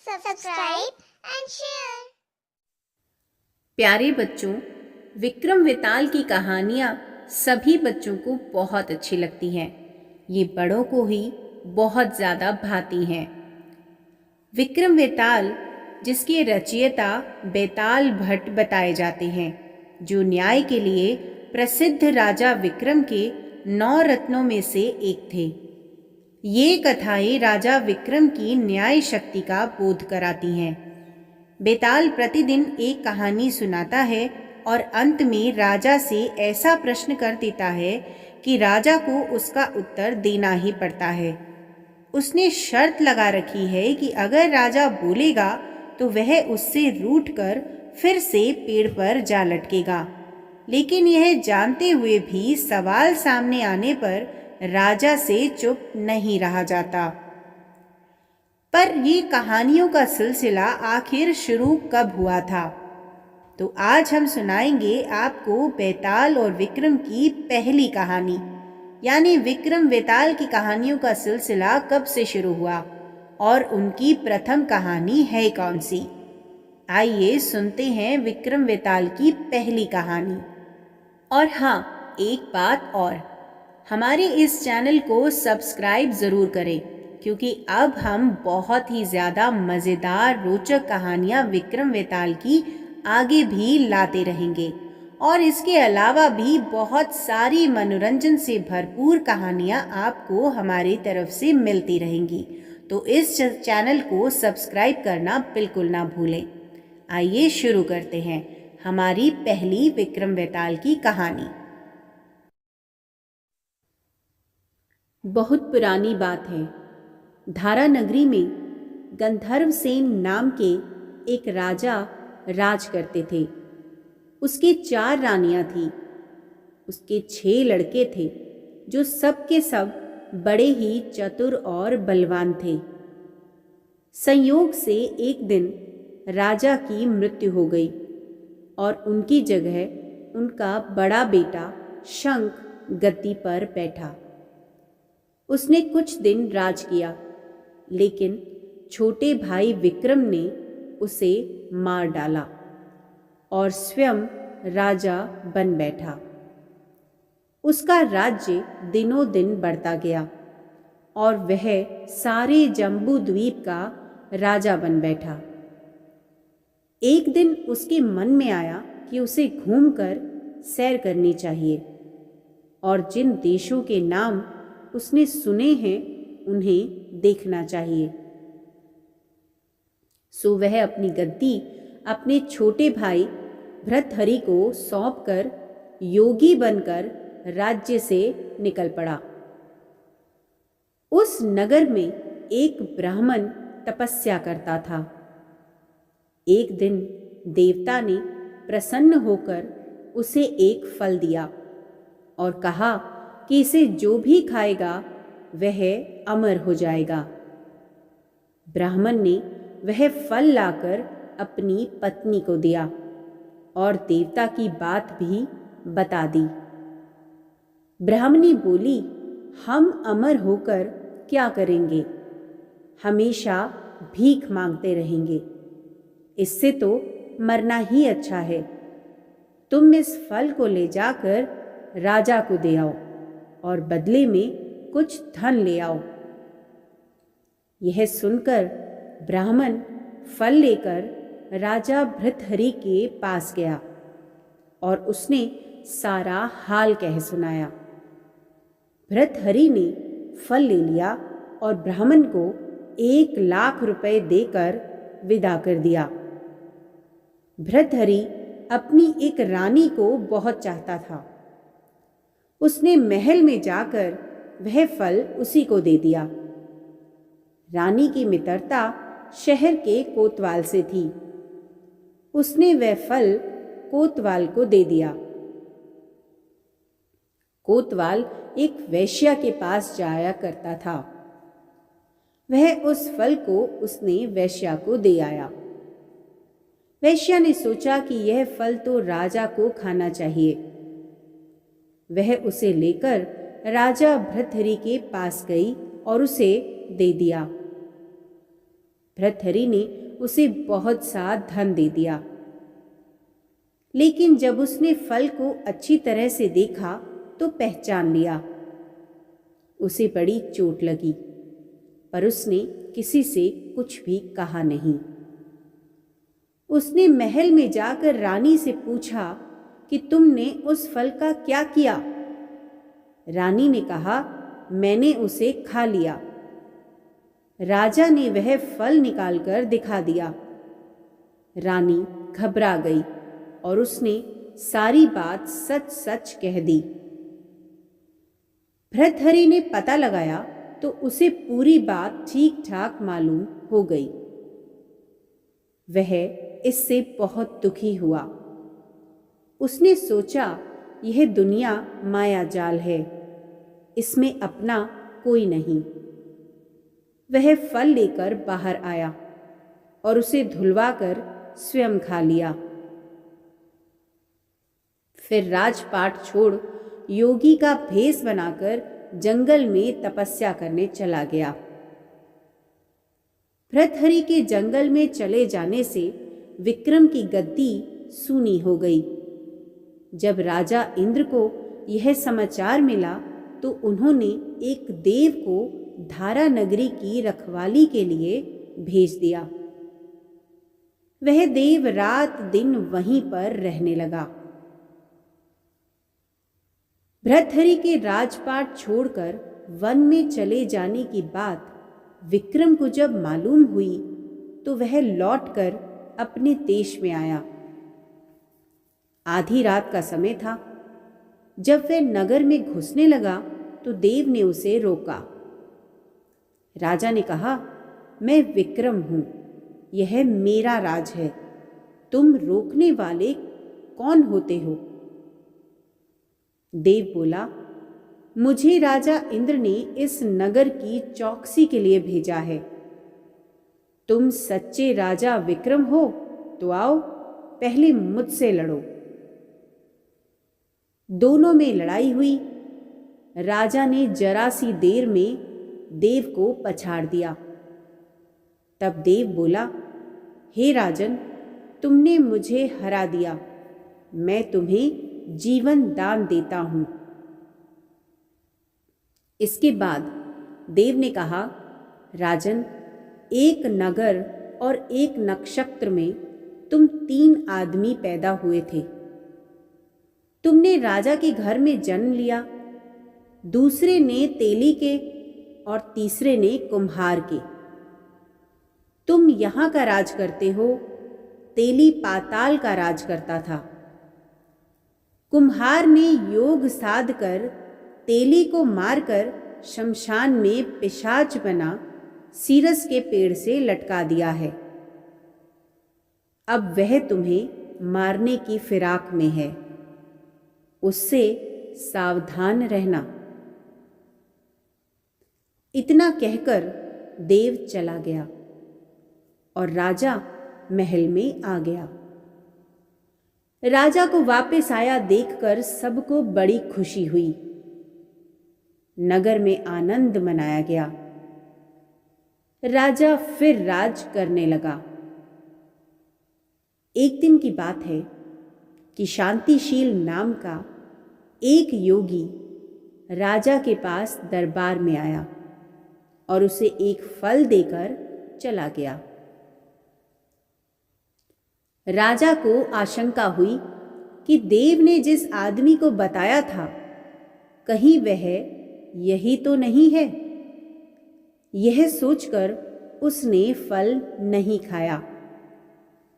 subscribe and share। प्यारे बच्चों, विक्रम वेताल की कहानियाँ सभी बच्चों को बहुत अच्छी लगती हैं। ये बड़ों को ही बहुत ज़्यादा भाती हैं। विक्रम वेताल, जिसके रचयिता बेताल भट्ट बताए जाते हैं, जो न्याय के लिए प्रसिद्ध राजा विक्रम के 9 रत्नों में से एक थे। ये कथाएं राजा विक्रम की न्याय शक्ति का बोध कराती हैं। बेताल प्रतिदिन एक कहानी सुनाता है और अंत में राजा से ऐसा प्रश्न कर देता है कि राजा को उसका उत्तर देना ही पड़ता है। उसने शर्त लगा रखी है कि अगर राजा बोलेगा तो वह उससे रूठकर फिर से पेड़ पर जा लटकेगा। लेकिन यह जानते हुए भी सवाल सामने आने पर राजा से चुप नहीं रहा जाता। पर ये कहानियों का सिलसिला आखिर शुरू कब हुआ था? तो आज हम सुनाएंगे आपको बेताल और विक्रम की पहली कहानी, यानी विक्रम वेताल की कहानियों का सिलसिला कब से शुरू हुआ और उनकी प्रथम कहानी है कौन सी। आइए सुनते हैं विक्रम वेताल की पहली कहानी। और हाँ, एक बात और, हमारे इस चैनल को सब्सक्राइब ज़रूर करें, क्योंकि अब हम बहुत ही ज़्यादा मज़ेदार रोचक कहानियाँ विक्रम वेताल की आगे भी लाते रहेंगे और इसके अलावा भी बहुत सारी मनोरंजन से भरपूर कहानियाँ आपको हमारी तरफ से मिलती रहेंगी। तो इस चैनल को सब्सक्राइब करना बिल्कुल ना भूलें। आइए शुरू करते हैं हमारी पहली विक्रम वेताल की कहानी। बहुत पुरानी बात है। धारा नगरी में गंधर्वसेन नाम के एक राजा राज करते थे। उसकी 4 रानियां थीं। उसके 6 लड़के थे, जो सब के सब बड़े ही चतुर और बलवान थे। संयोग से एक दिन राजा की मृत्यु हो गई और उनकी जगह उनका बड़ा बेटा शंख गद्दी पर बैठा। उसने कुछ दिन राज किया, लेकिन छोटे भाई विक्रम ने उसे मार डाला और स्वयं राजा बन बैठा। उसका राज्य दिनों दिन बढ़ता गया और वह सारे जम्बू द्वीप का राजा बन बैठा। एक दिन उसके मन में आया कि उसे घूमकर सैर करनी चाहिए और जिन देशों के नाम उसने सुने हैं उन्हें देखना चाहिए। सो वह अपनी गद्दी अपने छोटे भाई भृतहरि को सौंपकर योगी बनकर राज्य से निकल पड़ा। उस नगर में एक ब्राह्मण तपस्या करता था। एक दिन देवता ने प्रसन्न होकर उसे एक फल दिया और कहा कि इसे जो भी खाएगा वह अमर हो जाएगा। ब्राह्मण ने वह फल लाकर अपनी पत्नी को दिया और देवता की बात भी बता दी। ब्राह्मणी बोली, हम अमर होकर क्या करेंगे? हमेशा भीख मांगते रहेंगे। इससे तो मरना ही अच्छा है। तुम इस फल को ले जाकर राजा को दे आओ और बदले में कुछ धन ले आओ। यह सुनकर ब्राह्मण फल लेकर राजा भृतहरि के पास गया और उसने सारा हाल कह सुनाया। भृतहरि ने फल ले लिया और ब्राह्मण को 1 लाख रुपए देकर विदा कर दिया। भृतहरि अपनी एक रानी को बहुत चाहता था। उसने महल में जाकर वह फल उसी को दे दिया। रानी की मित्रता शहर के कोतवाल से थी। उसने वह फल कोतवाल को दे दिया। कोतवाल एक वेश्या के पास जाया करता था। वह उस फल को उसने वेश्या को दे आया। वेश्या ने सोचा कि यह फल तो राजा को खाना चाहिए। वह उसे लेकर राजा भृतहरि के पास गई और उसे दे दिया। भृतहरि ने उसे बहुत सा धन दे दिया, लेकिन जब उसने फल को अच्छी तरह से देखा तो पहचान लिया। उसे बड़ी चोट लगी, पर उसने किसी से कुछ भी कहा नहीं। उसने महल में जाकर रानी से पूछा कि तुमने उस फल का क्या किया? रानी ने कहा, मैंने उसे खा लिया। राजा ने वह फल निकालकर दिखा दिया। रानी घबरा गई और उसने सारी बात सच सच कह दी। भृतहरि ने पता लगाया तो उसे पूरी बात ठीक ठाक मालूम हो गई। वह इससे बहुत दुखी हुआ। उसने सोचा, यह दुनिया माया जाल है, इसमें अपना कोई नहीं। वह फल लेकर बाहर आया और उसे धुलवाकर स्वयं खा लिया। फिर राजपाट छोड़ योगी का भेष बनाकर जंगल में तपस्या करने चला गया। भृतहरि के जंगल में चले जाने से विक्रम की गद्दी सूनी हो गई। जब राजा इंद्र को यह समाचार मिला तो उन्होंने एक देव को धारा नगरी की रखवाली के लिए भेज दिया। वह देव रात दिन वहीं पर रहने लगा। भृतहरि के राजपाट छोड़कर वन में चले जाने की बात विक्रम को जब मालूम हुई तो वह लौटकर अपने देश में आया। आधी रात का समय था। जब वह नगर में घुसने लगा तो देव ने उसे रोका। राजा ने कहा, मैं विक्रम हूं, यह मेरा राज है, तुम रोकने वाले कौन होते हो? देव बोला, मुझे राजा इंद्र ने इस नगर की चौकसी के लिए भेजा है। तुम सच्चे राजा विक्रम हो तो आओ, पहले मुझसे लड़ो। दोनों में लड़ाई हुई। राजा ने जरा सी देर में देव को पछाड़ दिया। तब देव बोला, हे राजन, तुमने मुझे हरा दिया, मैं तुम्हें जीवन दान देता हूं। इसके बाद देव ने कहा, राजन, एक नगर और एक नक्षत्र में तुम 3 आदमी पैदा हुए थे। तुमने राजा के घर में जन्म लिया, दूसरे ने तेली के और तीसरे ने कुम्हार के। तुम यहां का राज करते हो, तेली पाताल का राज करता था। कुम्हार ने योग साध कर तेली को मारकर शमशान में पिशाच बना सीरस के पेड़ से लटका दिया है। अब वह तुम्हें मारने की फिराक में है, उससे सावधान रहना। इतना कहकर देव चला गया और राजा महल में आ गया। राजा को वापस आया देखकर सबको बड़ी खुशी हुई। नगर में आनंद मनाया गया। राजा फिर राज करने लगा। एक दिन की बात है कि शांतिशील नाम का एक योगी राजा के पास दरबार में आया और उसे एक फल देकर चला गया। राजा को आशंका हुई कि देव ने जिस आदमी को बताया था, कहीं वह यही तो नहीं है। यह सोचकर उसने फल नहीं खाया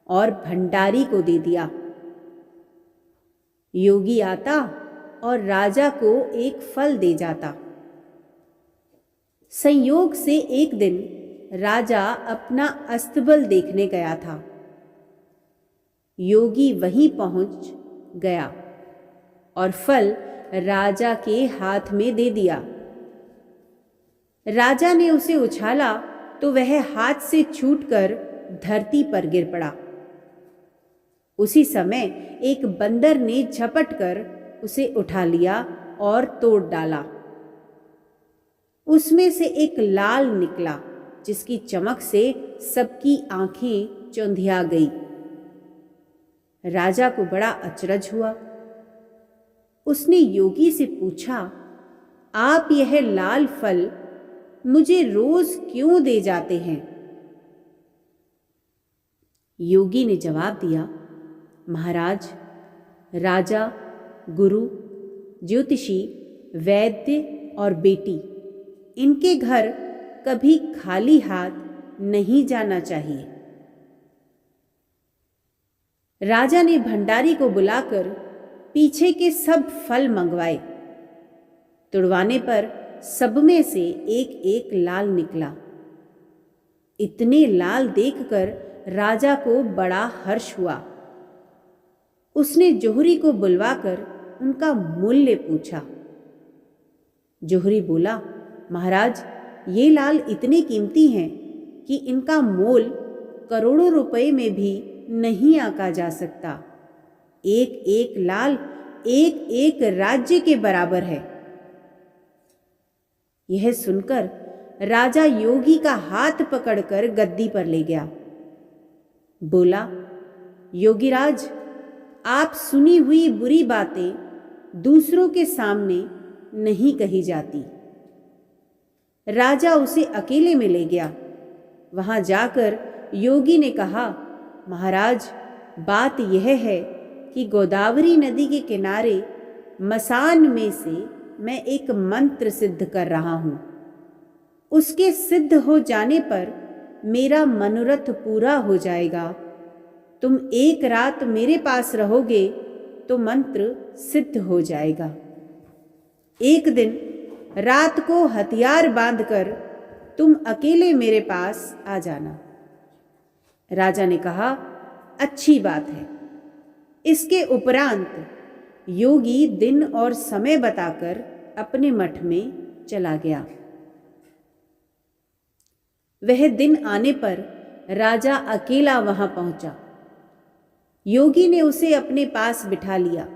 और भंडारी को दे दिया। योगी आता और राजा को एक फल दे जाता। संयोग से एक दिन राजा अपना अस्तबल देखने गया था। योगी वहीं पहुंच गया और फल राजा के हाथ में दे दिया। राजा ने उसे उछाला तो वह हाथ से छूटकर धरती पर गिर पड़ा। उसी समय एक बंदर ने झपटकर उसे उठा लिया और तोड़ डाला। उसमें से एक लाल निकला जिसकी चमक से सबकी आंखें चौंधिया गई। राजा को बड़ा अचरज हुआ। उसने योगी से पूछा, आप यह लाल फल मुझे रोज क्यों दे जाते हैं? योगी ने जवाब दिया, महाराज, राजा, गुरु, ज्योतिषी, वैद्य और बेटी, इनके घर कभी खाली हाथ नहीं जाना चाहिए। राजा ने भंडारी को बुलाकर पीछे के सब फल मंगवाए। तुड़वाने पर सब में से एक एक लाल निकला। इतने लाल देखकर राजा को बड़ा हर्ष हुआ। उसने जोहरी को बुलवाकर उनका मूल्य पूछा। जोहरी बोला, महाराज, ये लाल इतने कीमती हैं कि इनका मोल करोड़ों रुपए में भी नहीं आंका जा सकता। एक एक लाल एक एक राज्य के बराबर है। यह सुनकर राजा योगी का हाथ पकड़कर गद्दी पर ले गया। बोला, योगीराज, आप सुनी हुई बुरी बातें दूसरों के सामने नहीं कही जाती। राजा उसे अकेले में ले गया। वहां जाकर योगी ने कहा, महाराज, बात यह है कि गोदावरी नदी के किनारे मसान में से मैं एक मंत्र सिद्ध कर रहा हूं। उसके सिद्ध हो जाने पर मेरा मनोरथ पूरा हो जाएगा। तुम एक रात मेरे पास रहोगे तो मंत्र सिद्ध हो जाएगा। एक दिन रात को हथियार बांधकर तुम अकेले मेरे पास आ जाना। राजा ने कहा, अच्छी बात है। इसके उपरांत योगी दिन और समय बताकर अपने मठ में चला गया। वह दिन आने पर राजा अकेला वहां पहुंचा। योगी ने उसे अपने पास बिठा लिया।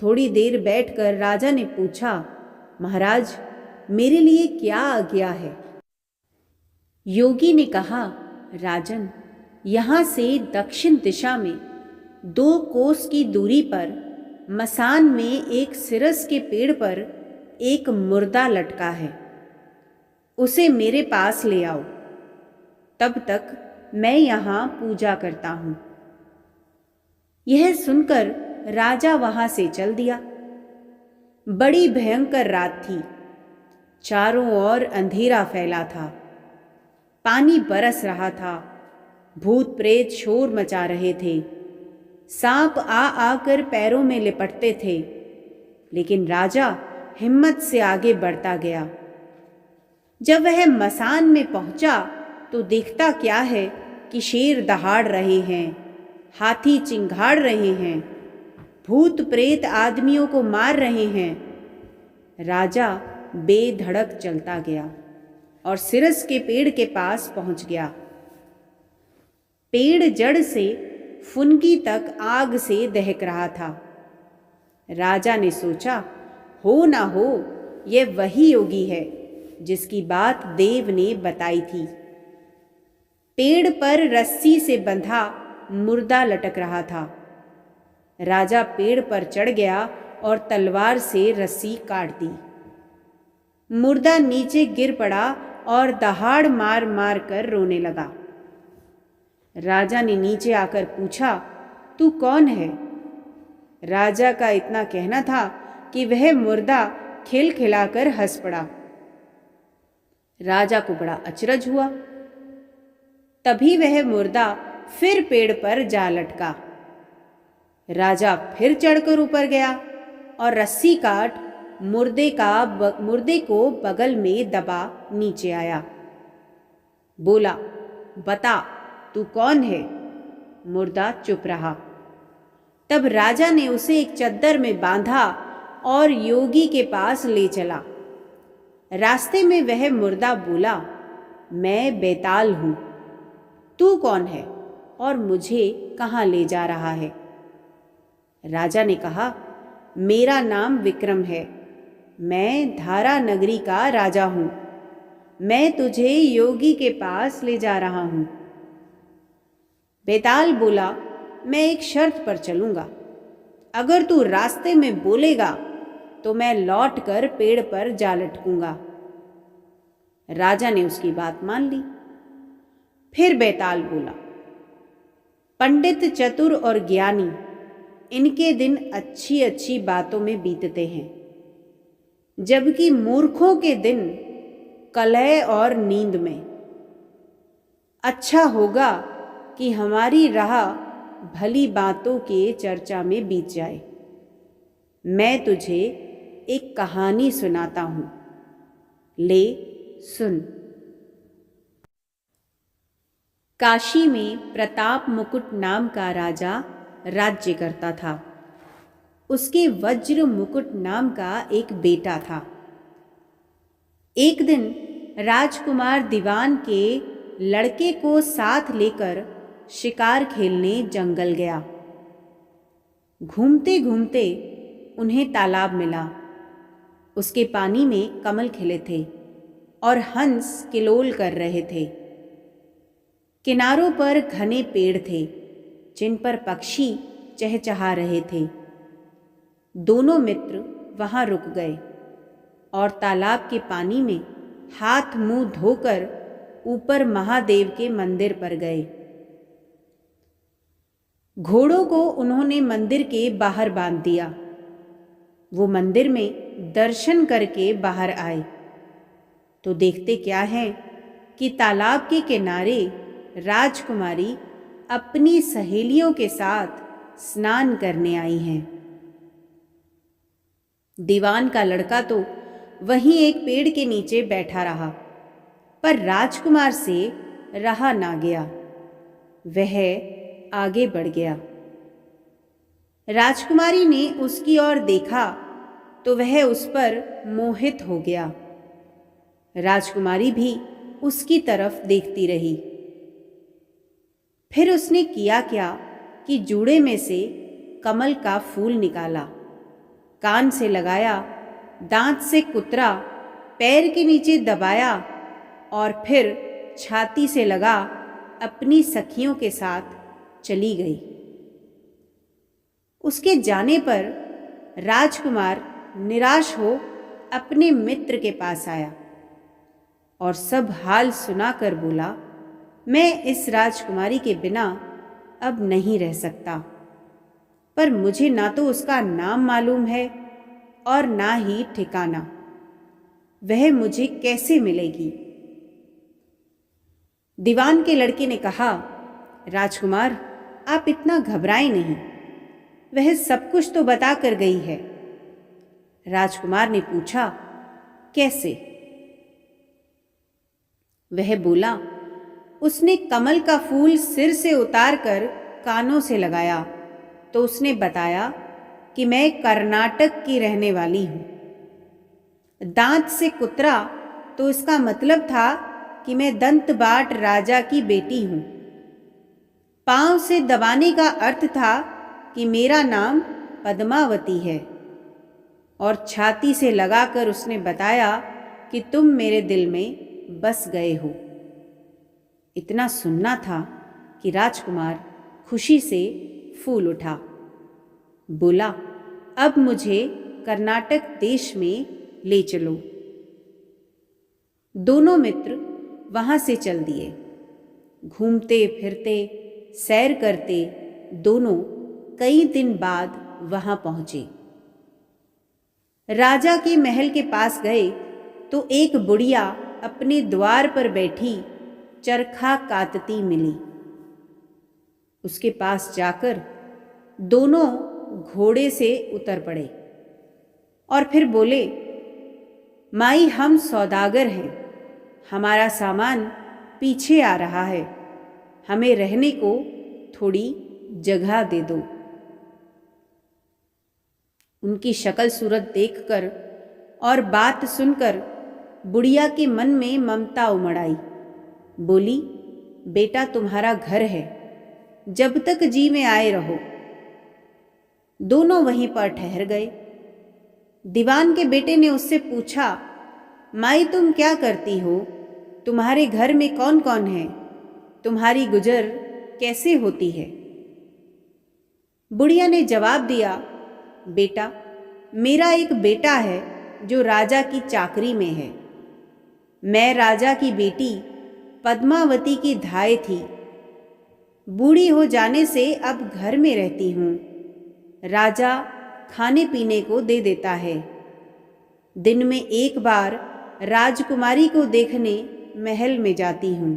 थोड़ी देर बैठकर राजा ने पूछा, महाराज, मेरे लिए क्या आज्ञा है? योगी ने कहा, राजन, यहां से दक्षिण दिशा में 2 कोस की दूरी पर मसान में एक सिरस के पेड़ पर एक मुर्दा लटका है। उसे मेरे पास ले आओ। तब तक मैं यहां पूजा करता हूं। यह सुनकर राजा वहां से चल दिया। बड़ी भयंकर रात थी। चारों ओर अंधेरा फैला था। पानी बरस रहा था। भूत प्रेत शोर मचा रहे थे। सांप आ आकर पैरों में लिपटते थे। लेकिन राजा हिम्मत से आगे बढ़ता गया। जब वह मसान में पहुंचा तो देखता क्या है कि शेर दहाड़ रहे हैं, हाथी चिंघाड़ रहे हैं, भूत प्रेत आदमियों को मार रहे हैं। राजा बेधड़क चलता गया और सिरस के पेड़ के पास पहुंच गया। पेड़ जड़ से फुनगी तक आग से दहक रहा था। राजा ने सोचा, हो ना हो यह वही योगी है जिसकी बात देव ने बताई थी। पेड़ पर रस्सी से बंधा मुर्दा लटक रहा था। राजा पेड़ पर चढ़ गया और तलवार से रस्सी काट दी। मुर्दा नीचे गिर पड़ा और दहाड़ मार मार कर रोने लगा। राजा ने नीचे आकर पूछा, तू कौन है? राजा का इतना कहना था कि वह मुर्दा खिलखिलाकर हंस पड़ा। राजा को बड़ा अचरज हुआ। तभी वह मुर्दा फिर पेड़ पर जा लटका। राजा फिर चढ़कर ऊपर गया और रस्सी काट मुर्दे को बगल में दबा नीचे आया। बोला, बता तू कौन है? मुर्दा चुप रहा। तब राजा ने उसे एक चद्दर में बांधा और योगी के पास ले चला। रास्ते में वह मुर्दा बोला, मैं बेताल हूं। तू कौन है और मुझे कहाँ ले जा रहा है? राजा ने कहा, मेरा नाम विक्रम है। मैं धारा नगरी का राजा हूं। मैं तुझे योगी के पास ले जा रहा हूं। बेताल बोला, मैं एक शर्त पर चलूंगा। अगर तू रास्ते में बोलेगा तो मैं लौट कर पेड़ पर जा लटकूंगा। राजा ने उसकी बात मान ली। फिर बेताल बोला, पंडित, चतुर और ज्ञानी, इनके दिन अच्छी अच्छी बातों में बीतते हैं, जबकि मूर्खों के दिन कलह और नींद में। अच्छा होगा कि हमारी राह भली बातों के चर्चा में बीत जाए। मैं तुझे एक कहानी सुनाता हूं, ले सुन। काशी में प्रताप मुकुट नाम का राजा राज्य करता था। उसके वज्र मुकुट नाम का एक बेटा था। एक दिन राजकुमार दीवान के लड़के को साथ लेकर शिकार खेलने जंगल गया। घूमते घूमते उन्हें तालाब मिला। उसके पानी में कमल खिले थे और हंस किलोल कर रहे थे। किनारों पर घने पेड़ थे जिन पर पक्षी चहचहा रहे थे। दोनों मित्र वहां रुक गए और तालाब के पानी में हाथ मुंह धोकर ऊपर महादेव के मंदिर पर गए। घोड़ों को उन्होंने मंदिर के बाहर बांध दिया। वो मंदिर में दर्शन करके बाहर आए तो देखते क्या है कि तालाब के किनारे राजकुमारी अपनी सहेलियों के साथ स्नान करने आई हैं। दीवान का लड़का तो वहीं एक पेड़ के नीचे बैठा रहा, पर राजकुमार से रहा ना गया। वह आगे बढ़ गया। राजकुमारी ने उसकी ओर देखा तो वह उस पर मोहित हो गया। राजकुमारी भी उसकी तरफ देखती रही। फिर उसने किया क्या कि जूड़े में से कमल का फूल निकाला, कान से लगाया, दांत से कुतरा, पैर के नीचे दबाया और फिर छाती से लगा अपनी सखियों के साथ चली गई। उसके जाने पर राजकुमार निराश हो अपने मित्र के पास आया और सब हाल सुनाकर बोला, मैं इस राजकुमारी के बिना अब नहीं रह सकता, पर मुझे ना तो उसका नाम मालूम है और ना ही ठिकाना। वह मुझे कैसे मिलेगी? दीवान के लड़के ने कहा, राजकुमार, आप इतना घबराएं नहीं, वह सब कुछ तो बता कर गई है। राजकुमार ने पूछा, कैसे? वह बोला, उसने कमल का फूल सिर से उतार कर कानों से लगाया तो उसने बताया कि मैं कर्नाटक की रहने वाली हूं। दांत से कुतरा तो इसका मतलब था कि मैं दंतबाट राजा की बेटी हूं। पांव से दबाने का अर्थ था कि मेरा नाम पद्मावती है। और छाती से लगाकर उसने बताया कि तुम मेरे दिल में बस गए हो। इतना सुनना था कि राजकुमार खुशी से फूल उठा। बोला, अब मुझे कर्नाटक देश में ले चलो। दोनों मित्र वहां से चल दिए। घूमते फिरते सैर करते दोनों कई दिन बाद वहां पहुंचे। राजा के महल के पास गए तो एक बुढ़िया अपने द्वार पर बैठी चरखा कातती मिली। उसके पास जाकर दोनों घोड़े से उतर पड़े और फिर बोले, माई, हम सौदागर हैं, हमारा सामान पीछे आ रहा है, हमें रहने को थोड़ी जगह दे दो। उनकी शक्ल सूरत देखकर और बात सुनकर बुढ़िया के मन में ममता उमड़ आई। बोली, बेटा, तुम्हारा घर है, जब तक जी में आए रहो। दोनों वहीं पर ठहर गए। दीवान के बेटे ने उससे पूछा, माई, तुम क्या करती हो तुम्हारे घर में कौन कौन है? तुम्हारी गुजर कैसे होती है? बुढ़िया ने जवाब दिया, बेटा, मेरा एक बेटा है जो राजा की चाकरी में है। मैं राजा की बेटी पद्मावती की धाय थी। बूढ़ी हो जाने से अब घर में रहती हूँ। राजा खाने पीने को दे देता है। दिन में एक बार राजकुमारी को देखने महल में जाती हूँ।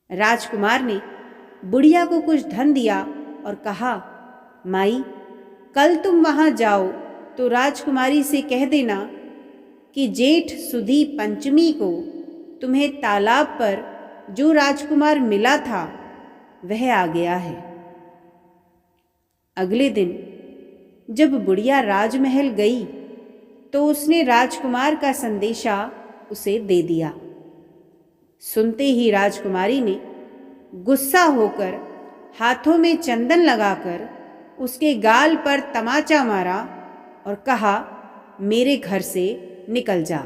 राजकुमार ने बुढ़िया को कुछ धन दिया और कहा, माई, कल तुम वहां जाओ तो राजकुमारी से कह देना कि जेठ सुदी पंचमी को तुम्हें तालाब पर जो राजकुमार मिला था वह आ गया है। अगले दिन जब बुढ़िया राजमहल गई तो उसने राजकुमार का संदेशा उसे दे दिया। सुनते ही राजकुमारी ने गुस्सा होकर हाथों में चंदन लगाकर उसके गाल पर तमाचा मारा और कहा, मेरे घर से निकल जा।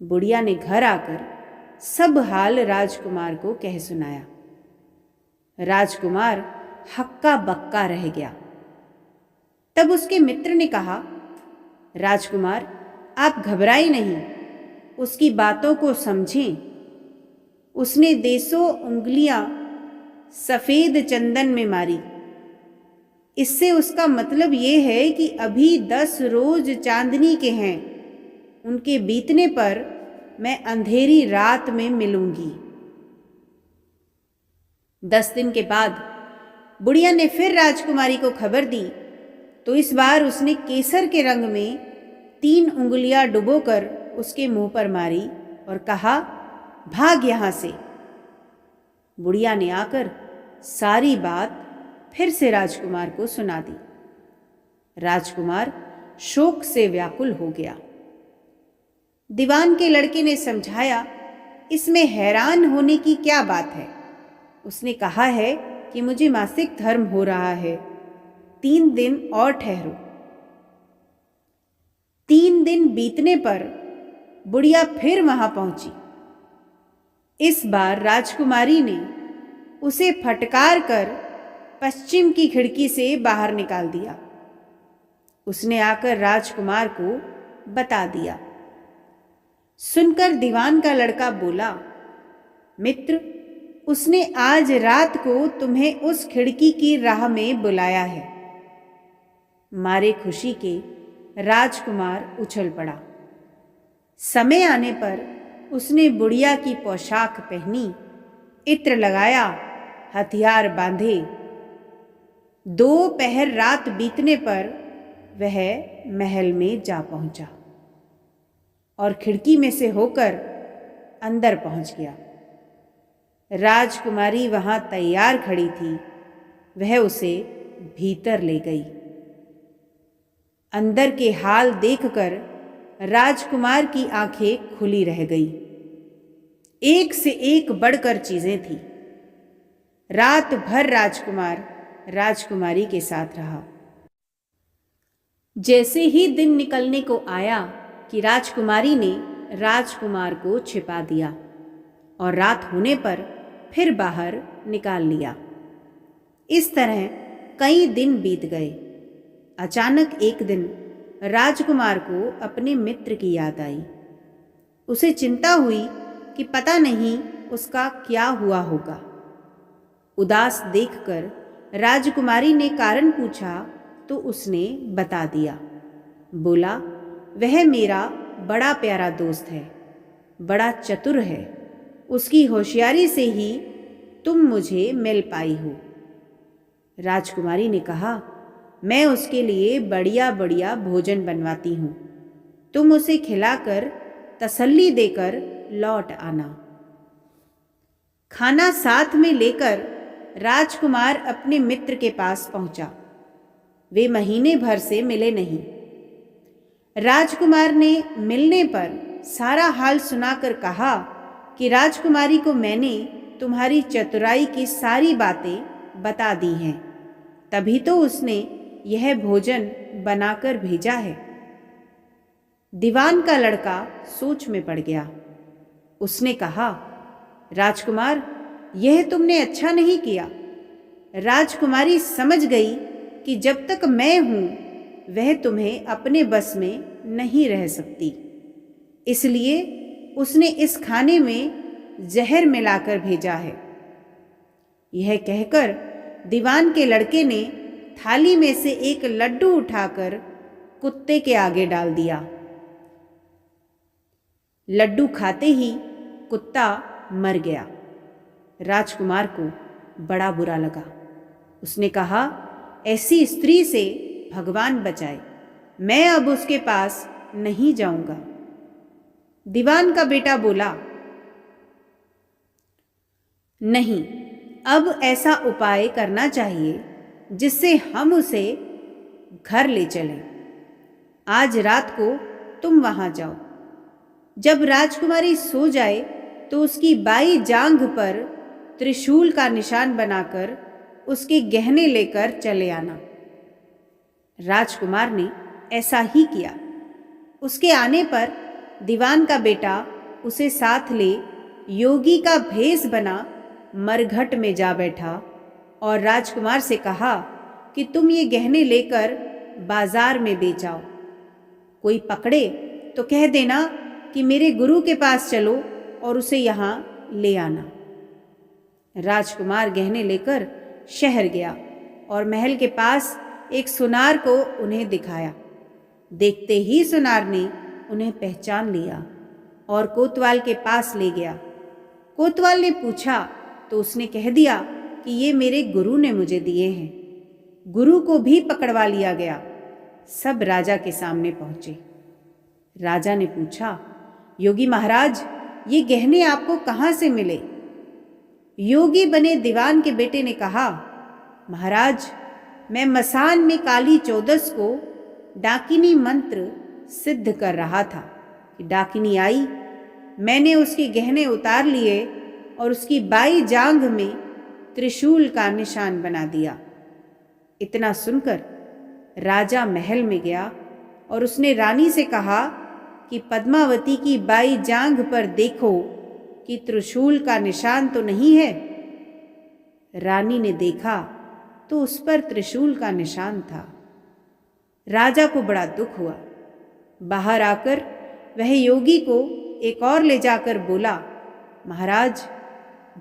बुढ़िया ने घर आकर सब हाल राजकुमार को कह सुनाया। राजकुमार हक्का बक्का रह गया। तब उसके मित्र ने कहा, राजकुमार, आप घबराए नहीं, उसकी बातों को समझें। उसने देसों उंगलियां सफेद चंदन में मारी। इससे उसका मतलब ये है कि अभी 10 रोज चांदनी के हैं। उनके बीतने पर मैं अंधेरी रात में मिलूंगी। 10 दिन के बाद बुढ़िया ने फिर राजकुमारी को खबर दी तो इस बार उसने केसर के रंग में 3 उंगलियां डुबोकर उसके मुंह पर मारी और कहा, भाग यहां से। बुढ़िया ने आकर सारी बात फिर से राजकुमार को सुना दी। राजकुमार शोक से व्याकुल हो गया। दीवान के लड़के ने समझाया, इसमें हैरान होने की क्या बात है? उसने कहा है कि मुझे मासिक धर्म हो रहा है, 3 दिन और ठहरो। 3 दिन बीतने पर बुढ़िया फिर वहां पहुंची। इस बार राजकुमारी ने उसे फटकार कर पश्चिम की खिड़की से बाहर निकाल दिया। उसने आकर राजकुमार को बता दिया। सुनकर दीवान का लड़का बोला, मित्र, उसने आज रात को तुम्हें उस खिड़की की राह में बुलाया है। मारे खुशी के राजकुमार उछल पड़ा। समय आने पर उसने बुढ़िया की पोशाक पहनी, इत्र लगाया, हथियार बांधे। 2 पहर रात बीतने पर वह महल में जा पहुंचा और खिड़की में से होकर अंदर पहुंच गया। राजकुमारी वहां तैयार खड़ी थी। वह उसे भीतर ले गई। अंदर के हाल देखकर राजकुमार की आंखें खुली रह गई। एक से एक बढ़कर चीजें थी। रात भर राजकुमार राजकुमारी के साथ रहा। जैसे ही दिन निकलने को आया कि राजकुमारी ने राजकुमार को छिपा दिया और रात होने पर फिर बाहर निकाल लिया। इस तरह कई दिन बीत गए। अचानक एक दिन राजकुमार को अपने मित्र की याद आई। उसे चिंता हुई कि पता नहीं उसका क्या हुआ होगा। उदास देखकर राजकुमारी ने कारण पूछा तो उसने बता दिया। बोला, वह मेरा बड़ा प्यारा दोस्त है, बड़ा चतुर है। उसकी होशियारी से ही तुम मुझे मिल पाई हो। राजकुमारी ने कहा, मैं उसके लिए बढ़िया बढ़िया भोजन बनवाती हूँ। तुम उसे खिलाकर तसल्ली देकर लौट आना। खाना साथ में लेकर राजकुमार अपने मित्र के पास पहुंचा। वे महीने भर से मिले नहीं। राजकुमार ने मिलने पर सारा हाल सुनाकर कहा कि राजकुमारी को मैंने तुम्हारी चतुराई की सारी बातें बता दी हैं, तभी तो उसने यह भोजन बनाकर भेजा है। दीवान का लड़का सोच में पड़ गया। उसने कहा, राजकुमार, यह तुमने अच्छा नहीं किया। राजकुमारी समझ गई कि जब तक मैं हूं वह तुम्हें अपने बस में नहीं रह सकती, इसलिए उसने इस खाने में जहर मिलाकर भेजा है। यह कहकर दीवान के लड़के ने थाली में से एक लड्डू उठाकर कुत्ते के आगे डाल दिया। लड्डू खाते ही कुत्ता मर गया। राजकुमार को बड़ा बुरा लगा। उसने कहा, ऐसी स्त्री से भगवान बचाए, मैं अब उसके पास नहीं जाऊंगा। दीवान का बेटा बोला, नहीं, अब ऐसा उपाय करना चाहिए जिससे हम उसे घर ले चलें। आज रात को तुम वहां जाओ। जब राजकुमारी सो जाए तो उसकी बाई जांघ पर त्रिशूल का निशान बनाकर उसके गहने लेकर चले आना। राजकुमार ने ऐसा ही किया। उसके आने पर दीवान का बेटा उसे साथ ले योगी का भेष बना मरघट में जा बैठा और राजकुमार से कहा कि तुम ये गहने लेकर बाजार में बेच आओ। कोई पकड़े तो कह देना कि मेरे गुरु के पास चलो और उसे यहाँ ले आना। राजकुमार गहने लेकर शहर गया और महल के पास एक सुनार को उन्हें दिखाया। देखते ही सुनार ने उन्हें पहचान लिया और कोतवाल के पास ले गया। कोतवाल ने पूछा तो उसने कह दिया कि ये मेरे गुरु ने मुझे दिए हैं। गुरु को भी पकड़वा लिया गया। सब राजा के सामने पहुंचे। राजा ने पूछा, योगी महाराज, ये गहने आपको कहाँ से मिले? योगी बने दीवान के बेटे ने कहा, महाराज, मैं मसान में काली चौदस को डाकिनी मंत्र सिद्ध कर रहा था कि डाकिनी आई। मैंने उसके गहने उतार लिए और उसकी बाई जांघ में त्रिशूल का निशान बना दिया। इतना सुनकर राजा महल में गया और उसने रानी से कहा कि पद्मावती की बाई जांघ पर देखो कि त्रिशूल का निशान तो नहीं है। रानी ने देखा तो उस पर त्रिशूल का निशान था। राजा को बड़ा दुख हुआ। बाहर आकर वह योगी को एक और ले जाकर बोला, महाराज,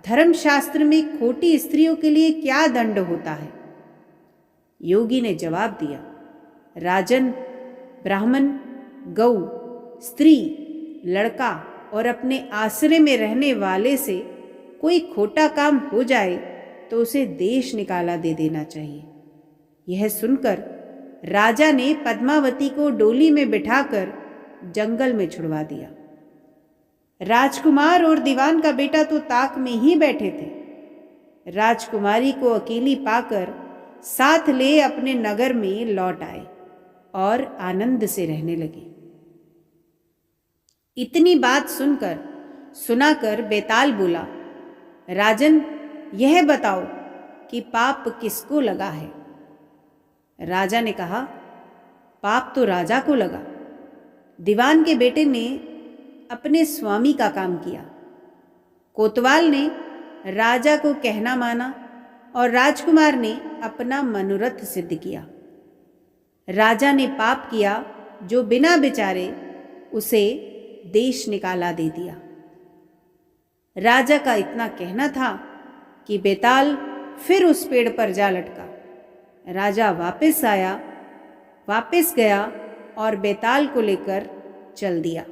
धर्मशास्त्र में खोटी स्त्रियों के लिए क्या दंड होता है? योगी ने जवाब दिया, राजन, ब्राह्मण, गौ, स्त्री, लड़का और अपने आश्रय में रहने वाले से कोई खोटा काम हो जाए तो उसे देश निकाला दे देना चाहिए। यह सुनकर राजा ने पद्मावती को डोली में बिठाकर जंगल में छुड़वा दिया। राजकुमार और दीवान का बेटा तो ताक में ही बैठे थे। राजकुमारी को अकेली पाकर साथ ले अपने नगर में लौट आए और आनंद से रहने लगे। इतनी बात सुनाकर बेताल बोला, राजन, यह बताओ कि पाप किसको लगा है? राजा ने कहा, पाप तो राजा को लगा। दीवान के बेटे ने अपने स्वामी का काम किया। कोतवाल ने राजा को कहना माना और राजकुमार ने अपना मनोरथ सिद्ध किया। राजा ने पाप किया जो बिना विचारे उसे देश निकाला दे दिया। राजा का इतना कहना था कि बेताल फिर उस पेड़ पर जा लटका। राजा वापस गया और बेताल को लेकर चल दिया।